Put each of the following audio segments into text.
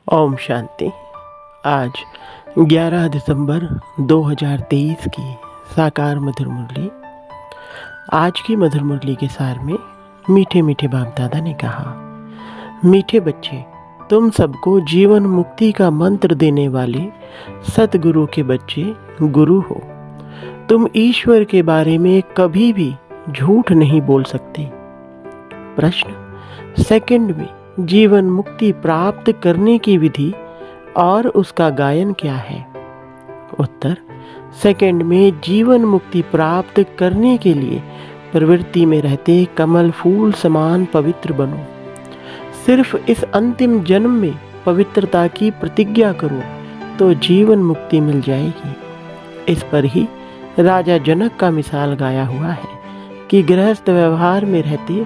ओम शांति। आज 11 दिसंबर 2023 की साकार मधुर मुरली। आज की मधुर मुरली के सार में मीठे मीठे बाप दादा ने कहा, मीठे बच्चे, तुम सबको जीवन मुक्ति का मंत्र देने वाले सतगुरु के बच्चे गुरु हो। तुम ईश्वर के बारे में कभी भी झूठ नहीं बोल सकते। प्रश्न, सेकंड में जीवन मुक्ति प्राप्त करने की विधि और उसका गायन क्या है? उत्तर, सेकंड में जीवन मुक्ति प्राप्त करने के लिए प्रवृत्ति में रहते कमल फूल समान पवित्र बनो। सिर्फ इस अंतिम जन्म में पवित्रता की प्रतिज्ञा करो तो जीवन मुक्ति मिल जाएगी। इस पर ही राजा जनक का मिसाल गाया हुआ है कि गृहस्थ व्यवहार में रहते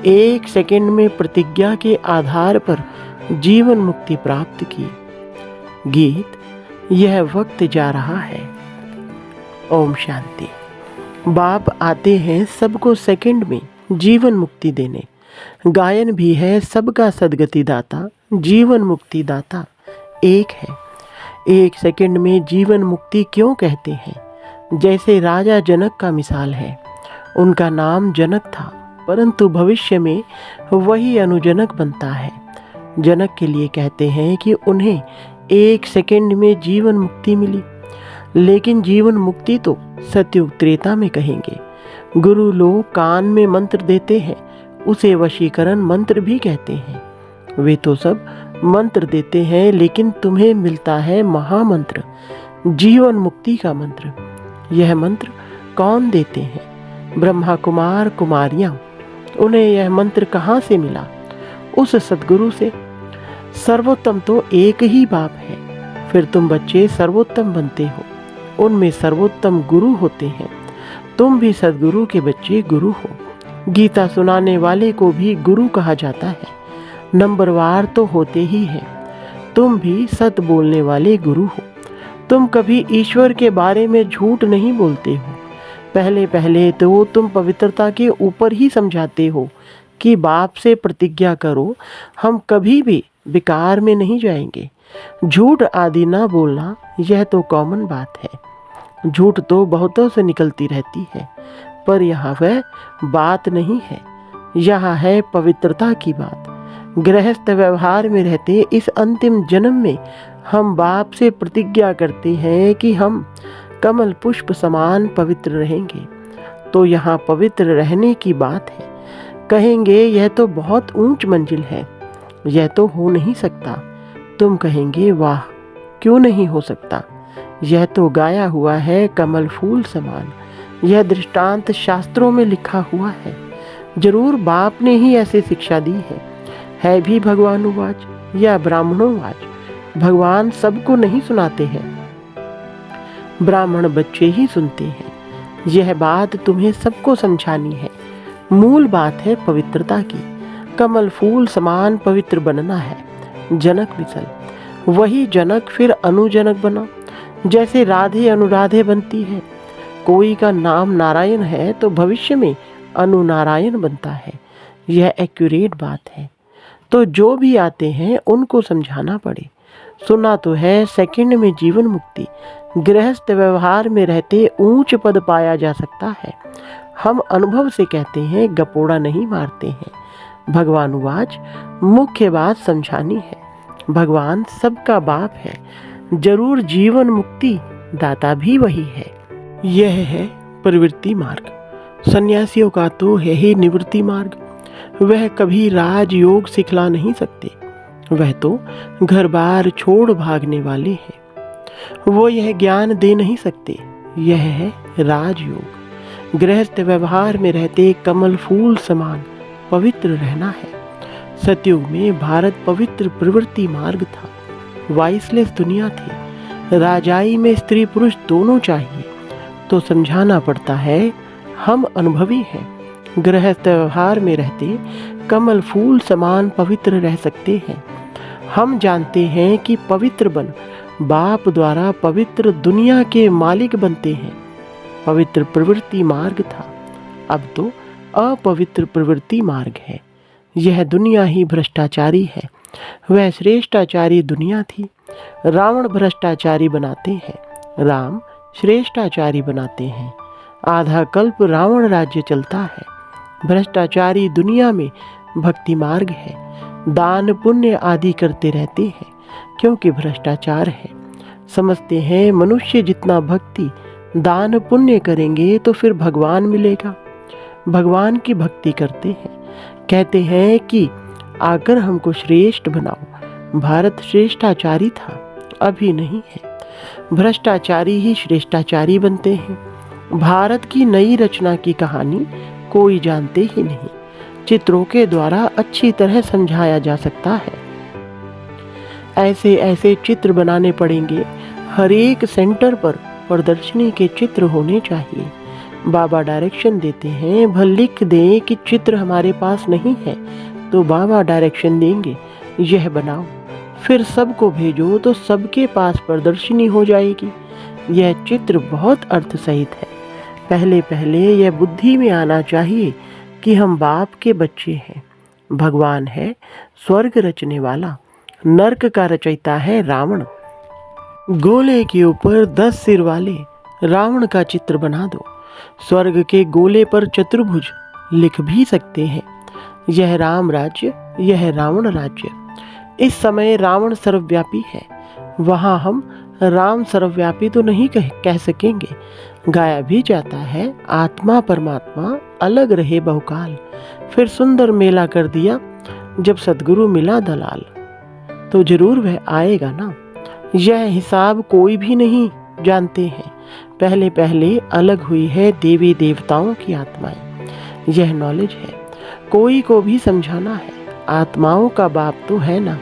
1 सेकंड में प्रतिज्ञा के आधार पर जीवन मुक्ति प्राप्त की। गीत, यह वक्त जा रहा है। ओम शांति। बाप आते हैं सबको सेकंड में जीवन मुक्ति देने। गायन भी है सबका सदगति दाता, जीवन मुक्ति दाता एक है। 1 सेकंड में जीवन मुक्ति क्यों कहते हैं? जैसे राजा जनक का मिसाल है। उनका नाम जनक था, परंतु भविष्य में वही अनुजनक बनता है। जनक के लिए कहते हैं कि उन्हें 1 सेकंड में जीवन मुक्ति मिली, लेकिन जीवन मुक्ति तो सतयुग त्रेता में कहेंगे। गुरु लोग कान में मंत्र देते हैं, उसे वशीकरण मंत्र भी कहते हैं। वे तो सब मंत्र देते हैं, लेकिन तुम्हें मिलता है महामंत्र, जीवन मुक्ति का मंत्र। यह मंत्र कौन देते हैं? ब्रह्मा कुमार कुमारियां। उन्हें यह मंत्र कहाँ से मिला? उस सद्गुरु से। सर्वोत्तम तो एक ही बाप है, फिर तुम बच्चे सर्वोत्तम बनते हो। उनमें सर्वोत्तम गुरु होते हैं। तुम भी सद्गुरु के बच्चे गुरु हो। गीता सुनाने वाले को भी गुरु कहा जाता है। नंबरवार तो होते ही हैं। तुम भी सत बोलने वाले गुरु हो। तुम कभी ईश्वर के बारे में झूठ नहीं बोलते हो। पहले तो तुम पवित्रता के ऊपर ही समझाते हो कि बाप से प्रतिज्ञा करो, हम कभी भी विकार में नहीं जाएंगे। झूठ आदि ना बोलना, यह तो कॉमन बात है। झूठ तो बहुतों से निकलती रहती है, पर यहाँ वह बात नहीं है। यहाँ है पवित्रता की बात। गृहस्थ व्यवहार में रहते इस अंतिम जन्म में हम बाप से प्रतिज्ञा करते हैं कि हम कमल पुष्प समान पवित्र रहेंगे। तो यहाँ पवित्र रहने की बात है। कहेंगे यह तो बहुत ऊंच मंजिल है, यह तो हो नहीं सकता। तुम कहेंगे वाह, क्यों नहीं हो सकता? यह तो गाया हुआ है कमल फूल समान। यह दृष्टांत शास्त्रों में लिखा हुआ है। जरूर बाप ने ही ऐसी शिक्षा दी है भी भगवानुवाच या ब्राह्मणोवाच। भगवान सबको नहीं सुनाते हैं, ब्राह्मण बच्चे ही सुनते हैं। यह बात तुम्हें सबको समझानी है। मूल बात है पवित्रता की। कमल फूल समान पवित्र बनना है। जनक मिसल, वही जनक फिर अनुजनक बना। जैसे राधे अनुराधे बनती है। कोई का नाम नारायण है तो भविष्य में अनुनारायण बनता है। यह एक्यूरेट बात है। तो जो भी आते हैं उनको समझाना पड़े। सुना तो है सेकंड में जीवन मुक्ति। गृहस्थ व्यवहार में रहते ऊंच पद पाया जा सकता है। हम अनुभव से कहते हैं, गपोड़ा नहीं मारते हैं। भगवानुवाच, मुख्य बात समझानी है। भगवान सबका बाप है। जरूर जीवन मुक्ति दाता भी वही है। यह है प्रवृत्ति मार्ग। सन्यासियों का तो है ही निवृत्ति मार्ग। वह कभी राजयोग सिखला नहीं सकते। वह तो घर बार छोड़ भागने वाले हैं। वो यह ज्ञान दे नहीं सकते। यह है राजयोग। गृहस्थ व्यवहार में रहते कमल फूल समान पवित्र रहना है। सतयुग में भारत पवित्र प्रवृत्ति मार्ग था। वाइसलेस दुनिया थी। राजाई में स्त्री पुरुष दोनों चाहिए। तो समझाना पड़ता है, हम अनुभवी हैं। गृहस्थ व्यवहार में रहते कमल फूल समान पवित्र रह सकते हैं। हम जानते हैं कि पवित्र बन बाप द्वारा पवित्र दुनिया के मालिक बनते हैं। पवित्र प्रवृत्ति मार्ग था, अब तो अपवित्र प्रवृत्ति मार्ग है। यह दुनिया ही भ्रष्टाचारी है। वह श्रेष्ठाचारी दुनिया थी। रावण भ्रष्टाचारी बनाते हैं, राम श्रेष्ठाचारी बनाते हैं। आधा कल्प रावण राज्य चलता है। भ्रष्टाचारी दुनिया में भक्ति मार्ग है। दान पुण्य आदि करते रहते हैं क्योंकि भ्रष्टाचार है। समझते हैं मनुष्य जितना भक्ति दान पुण्य करेंगे तो फिर भगवान मिलेगा। भगवान की भक्ति करते हैं, कहते हैं कि आकर हमको श्रेष्ठ बनाओ। भारत श्रेष्ठाचारी था, अभी नहीं है। भ्रष्टाचारी ही श्रेष्ठाचारी बनते हैं। भारत की नई रचना की कहानी कोई जानते ही नहीं। चित्रों के द्वारा अच्छी तरह समझाया जा सकता है। ऐसे ऐसे चित्र बनाने पड़ेंगे। हर एक सेंटर पर प्रदर्शनी के चित्र होने चाहिए। बाबा डायरेक्शन देते हैं, भले लिख दें कि चित्र हमारे पास नहीं है तो बाबा डायरेक्शन देंगे, यह बनाओ। फिर सबको भेजो तो सबके पास प्रदर्शनी हो जाएगी। यह चित्र बहुत अर्थ सहित है। पहले पहले यह बुद्धि में आना चाहिए कि हम बाप के बच्चे हैं। भगवान है स्वर्ग रचने वाला, नरक का रचयिता है रावण। गोले के ऊपर 10 सिर वाले रावण का चित्र बना दो। स्वर्ग के गोले पर चतुर्भुज लिख भी सकते हैं। यह राम राज्य, यह रावण राज्य। इस समय रावण सर्वव्यापी है, वहाँ हम राम सर्वव्यापी तो नहीं कह सकेंगे। गाया भी जाता है, आत्मा परमात्मा अलग रहे बहुकाल। फिर सुंदर मेला कर दिया, जब सदगुरु मिला दलाल। तो जरूर वह आएगा ना। यह हिसाब कोई भी नहीं जानते हैं। पहले पहले अलग हुई है देवी देवताओं की आत्माएं। यह नॉलेज है, कोई को भी समझाना है। आत्माओं का बाप तो है ना।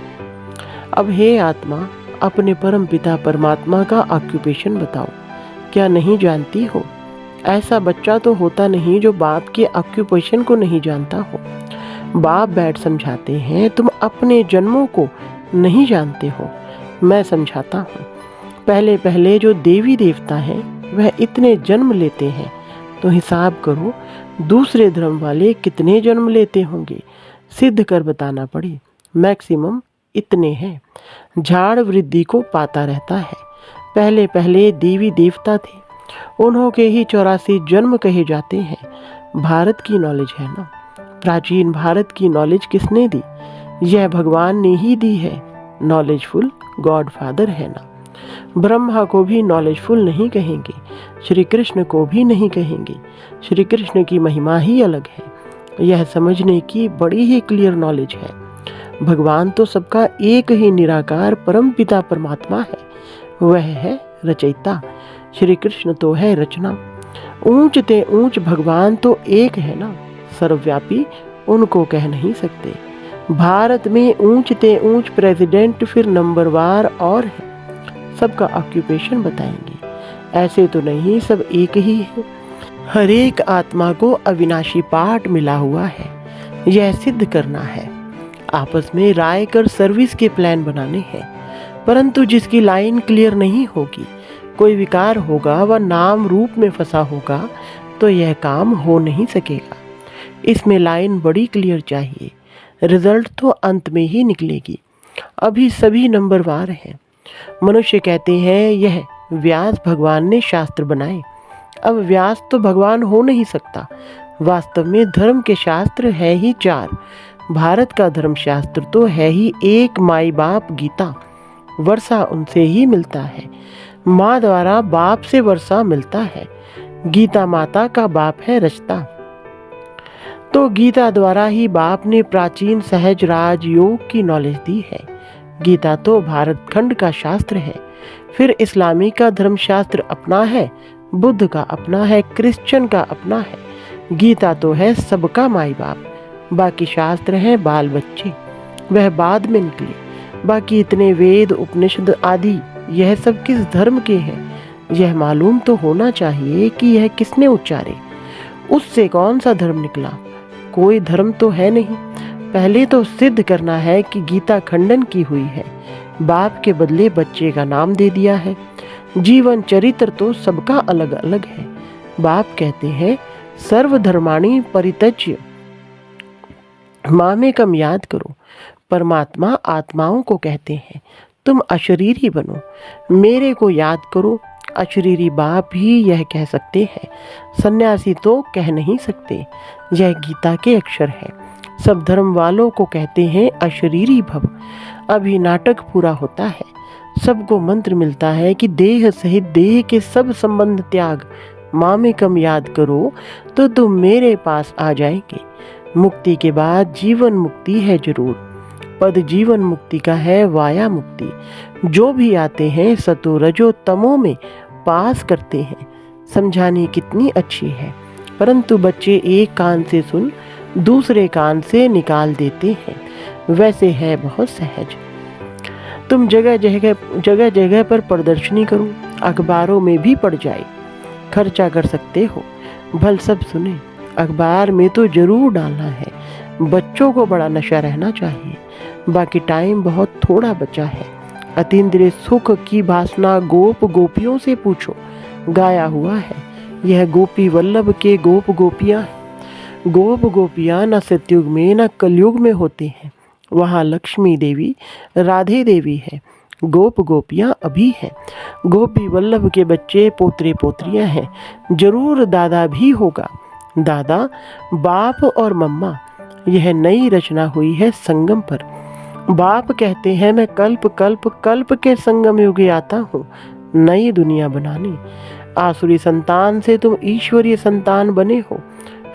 अब हे आत्मा, अपने परम पिता परमात्मा का ऑक्यूपेशन बताओ। क्या नहीं जानती हो? ऐसा बच्चा तो होता नहीं जो बाप के ऑक्यूपेशन को नहीं जानता हो। बाप बैठ समझाते हैं, तुम अपने जन्मों को नहीं जानते हो। मैं समझाता हूँ। पहले पहले जो देवी देवता हैं वह इतने जन्म लेते हैं, तो हिसाब करो दूसरे धर्म वाले कितने जन्म लेते होंगे। सिद्ध कर बताना पड़े। मैक्सिमम इतने हैं। झाड़ वृद्धि को पाता रहता है। पहले पहले देवी देवता थे, उन्हों के ही 84 जन्म कहे जाते हैं। भारत की नॉलेज है ना। प्राचीन भारत की नॉलेज किसने दी? यह भगवान ने ही दी है। नॉलेजफुल गॉड फादर है ना। ब्रह्मा को भी नॉलेजफुल नहीं कहेंगे, श्री कृष्ण को भी नहीं कहेंगे। श्री कृष्ण की महिमा ही अलग है। यह समझने की बड़ी ही क्लियर नॉलेज है। भगवान तो सबका एक ही निराकार परम पिता परमात्मा है। वह है रचयिता। श्री कृष्ण तो है रचना। ऊंच ते ऊंच भगवान तो एक है ना। सर्वव्यापी उनको कह नहीं सकते। भारत में ऊंच ते ऊंच प्रेसिडेंट फिर नंबरवार और है। सबका ऑक्यूपेशन बताएंगे। ऐसे तो नहीं, सब एक ही है। हर एक आत्मा को अविनाशी पाठ मिला हुआ है। यह सिद्ध करना है। आपस में राय कर सर्विस के प्लान बनाने हैं। परंतु जिसकी लाइन क्लियर नहीं होगी, कोई विकार होगा व नाम रूप में फंसा होगा, तो यह काम हो नहीं सकेगा। इसमें लाइन बड़ी क्लियर चाहिए। रिजल्ट तो अंत में ही निकलेगी। अभी सभी नंबरवार हैं। मनुष्य कहते हैं यह व्यास भगवान ने शास्त्र बनाए। अब व्यास तो भगवान हो नहीं सकता। वास्तव में धर्म के शास्त्र है ही 4। भारत का धर्म शास्त्र तो है ही एक, माई बाप गीता। वर्षा उनसे ही मिलता है। माँ द्वारा बाप से वर्षा मिलता है। गीता माता का बाप है रचता। तो गीता द्वारा ही बाप ने प्राचीन सहज राज योग की नॉलेज दी है। गीता तो भारत खंड का शास्त्र है। फिर इस्लामी का धर्मशास्त्र अपना है, बुद्ध का अपना है, क्रिश्चियन का अपना है। गीता तो है सबका माई बाप। बाकी शास्त्र हैं बाल बच्चे, वह बाद में निकले। बाकी इतने वेद उपनिषद आदि यह सब किस धर्म के हैं, यह मालूम तो होना चाहिए कि यह किसने उच्चारे। उससे कौन सा धर्म निकला? कोई धर्म तो है नहीं। पहले तो सिद्ध करना है कि गीता खंडन की हुई है। बाप के बदले बच्चे का नाम दे दिया है। जीवन चरित्र तो सबका अलग अलग है। बाप कहते हैं सर्वधर्माणि परित्यज्य मामेकम याद करो। परमात्मा आत्माओं को कहते हैं, तुम अशरीरी बनो, मेरे को याद करो। अशरीरी बाप ही यह कह सकते हैं, सन्यासी तो कह नहीं सकते। यह गीता के अक्षर है। सब धर्म वालों को कहते हैं अशरीरी भव। अभी नाटक पूरा होता है। सबको मंत्र मिलता है कि देह सहित देह के सब संबंध त्याग, मामेकम याद करो तो तुम मेरे पास आ जाएंगे। मुक्ति के बाद जीवन मुक्ति है जरूर। पद जीवन मुक्ति का है वाया मुक्ति। जो भी आते हैं सतो रजो तमो में पास करते हैं। समझानी कितनी अच्छी है, परंतु बच्चे एक कान से सुन दूसरे कान से निकाल देते हैं। वैसे है बहुत सहज। तुम जगह जगह पर प्रदर्शनी करो, अखबारों में भी पड़ जाए, खर्चा कर सकते हो। भल सब सुने, अखबार में तो जरूर डालना है। बच्चों को बड़ा नशा रहना चाहिए। बाकी टाइम बहुत थोड़ा बचा है। अतीन्द्रिय सुख की वासना गोप गोपियों से पूछो, गाया हुआ है। यह गोपी वल्लभ के गोप गोपियाँ हैं। गोप गोपियाँ न सतयुग में न कलयुग में होते हैं। वहाँ लक्ष्मी देवी राधे देवी है। गोप गोपियाँ अभी हैं। गोपी वल्लभ के बच्चे पोतरे पोतरियाँ हैं। जरूर दादा भी होगा। दादा बाप और मम्मा, यह नई रचना हुई है संगम पर। बाप कहते हैं मैं कल्प कल्प कल्प के संगम युगे आता हूँ नई दुनिया बनाने। आसुरी संतान से तुम ईश्वरीय संतान बने हो,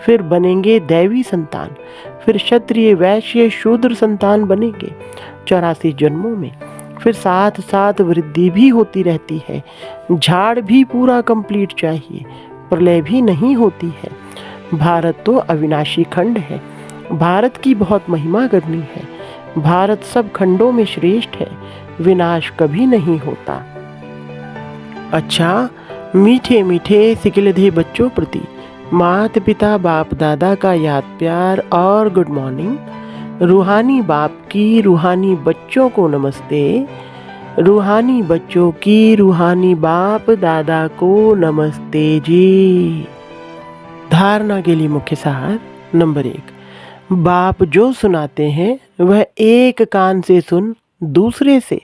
फिर बनेंगे दैवी संतान, फिर क्षत्रिय वैश्य शूद्र संतान बनेंगे 84 जन्मों में। फिर साथ साथ वृद्धि भी होती रहती है। झाड़ भी पूरा कंप्लीट चाहिए, प्रलय भी नहीं होती है। भारत तो अविनाशी खंड है। भारत की बहुत महिमा करनी है। भारत सब खंडों में श्रेष्ठ है। विनाश कभी नहीं होता। अच्छा, मीठे मीठे सिकिलधे बच्चों प्रति मात पिता बाप दादा का याद प्यार और गुड मॉर्निंग। रूहानी बाप की रूहानी बच्चों को नमस्ते। रूहानी बच्चों की रूहानी बाप दादा को नमस्ते जी। धारणा के लिए मुख्य सार नंबर 1, बाप जो सुनाते हैं वह एक कान से सुन दूसरे से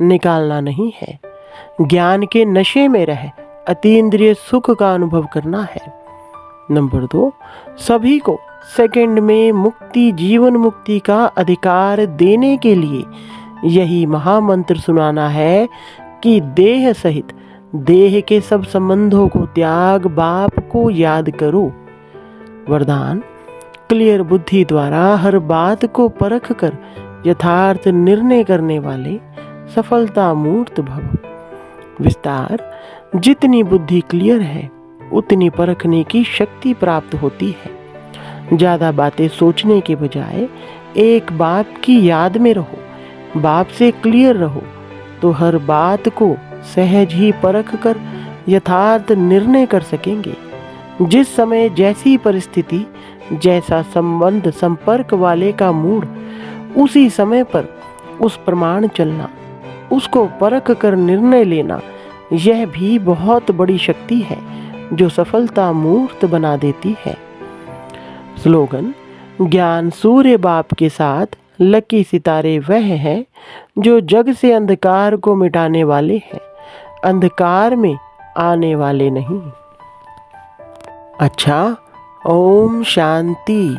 निकालना नहीं है। ज्ञान के नशे में रह अतीन्द्रिय सुख का अनुभव करना है। नंबर 2, सभी को सेकंड में मुक्ति जीवन मुक्ति का अधिकार देने के लिए यही महामंत्र सुनाना है कि देह सहित देह के सब संबंधों को त्याग, बाप को याद करो। वरदान, क्लियर बुद्धि द्वारा हर बात को परख कर यथार्थ निर्णय करने वाले सफलता मूर्त भव। विस्तार, जितनी बुद्धि क्लियर है उतनी परखने की शक्ति प्राप्त होती है। ज़्यादा बातें सोचने के बजाय एक बाप की याद में रहो, बाप से क्लियर रहो तो हर बात को सहज ही परख कर यथार्थ निर्णय कर सकेंगे। जिस समय जैसी परिस्थिति, जैसा संबंध संपर्क वाले का मूड, उसी समय पर उस प्रमाण चलना, उसको परख कर निर्णय लेना, यह भी बहुत बड़ी शक्ति है जो सफलता मूर्त बना देती है। स्लोगन, ज्ञान सूर्य बाप के साथ लकी सितारे वह हैं जो जग से अंधकार को मिटाने वाले हैं, अंधकार में आने वाले नहीं। अच्छा, ओम शांति।